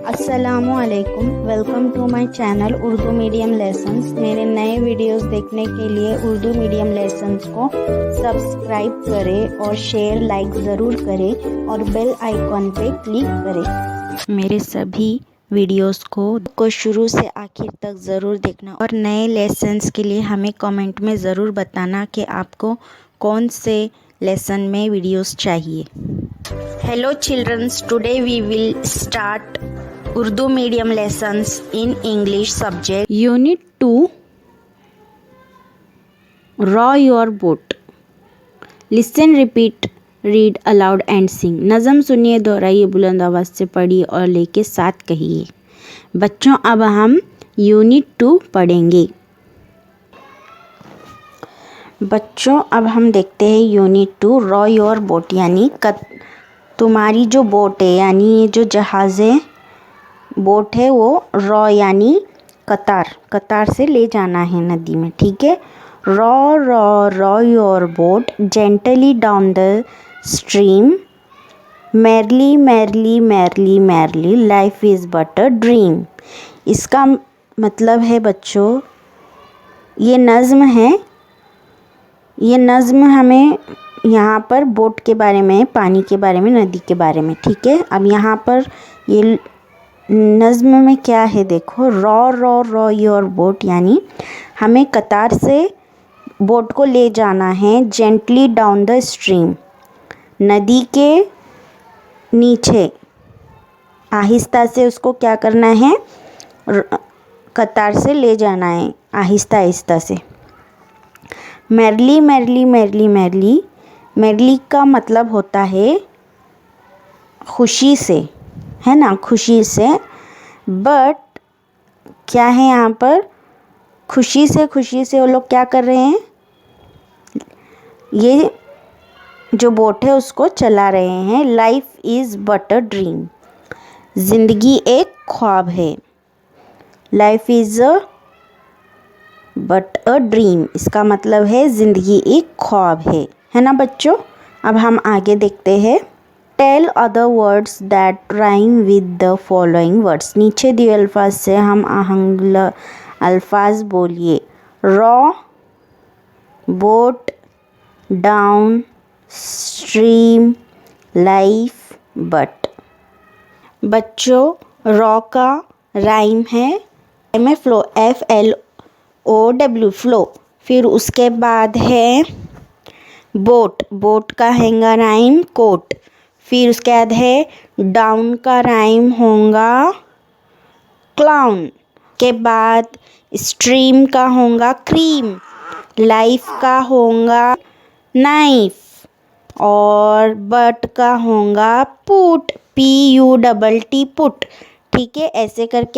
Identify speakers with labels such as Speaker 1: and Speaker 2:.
Speaker 1: अस्सलामुअलैकुम, welcome to my channel Urdu medium lessons. मेरे नए वीडियोस देखने के लिए उर्दू मीडियम लेसन्स को सब्सक्राइब करें और शेयर लाइक ज़रूर करें और बेल आइकॉन पे क्लिक करें। मेरे सभी वीडियोस को शुरू से आखिर तक ज़रूर देखना और नए लेसन्स के लिए हमें कमेंट में ज़रूर बताना कि आपको कौन से लेसन में वीडियोस चाहिए। Hello children, today we will start Urdu medium lessons in English subject. Unit 2, Row your boat. Listen, repeat, read aloud and sing. नज़म सुनिए, दोहराइए, बुलंद आवाज़ से पढ़िए और लेके साथ कहिए। बच्चों, अब हम यूनिट 2 पढ़ेंगे। बच्चों, अब हम देखते हैं यूनिट 2 रॉ योर बोट, यानी तुम्हारी जो बोट है, यानी ये जो जहाज़ है, बोट है, वो रॉ यानी कतार से ले जाना है नदी में, ठीक है। Raw raw raw your boat gently down the stream, merely merely merely merely life is but a dream. इसका मतलब है बच्चों, ये नज़्म है, ये नज़्म हमें यहाँ पर बोट के बारे में, पानी के बारे में, नदी के बारे में, ठीक है। अब यहाँ पर ये नज़्म में क्या है देखो, raw raw raw your boat, यानी हमें कतार से बोट को ले जाना है जेंटली डाउन द स्ट्रीम, नदी के नीचे आहिस्ता से उसको क्या करना है, कतार से ले जाना है आहिस्ता आहिस्ता से। Merely merely merely merely, merely का मतलब होता है खुशी से, है ना, खुशी से। बट क्या है यहाँ पर, खुशी से वो लोग क्या कर रहे हैं, ये जो बोट है उसको चला रहे हैं। Life is but a dream, ज़िंदगी एक ख्वाब है। Life is but a dream, इसका मतलब है ज़िंदगी एक ख्वाब है ना बच्चों। अब हम आगे देखते हैं। Tell other words that rhyme with the following words, नीचे दिए अल्फाज से हम आहंग अल्फाज बोलिए। Raw, boat, down, stream, life, but. बच्चों, रॉ का राइम है फ्लो, FLOW, फ्लो। फिर उसके बाद है बोट, बोट का हैगा राइम कोट। फिर उसके बाद है डाउन का राइम होगा क्लाउन। के बाद स्ट्रीम का होगा क्रीम, लाइफ का होगा नाइफ और बट का होगा पुट, PUTT पुट, ठीक है। ऐसे करके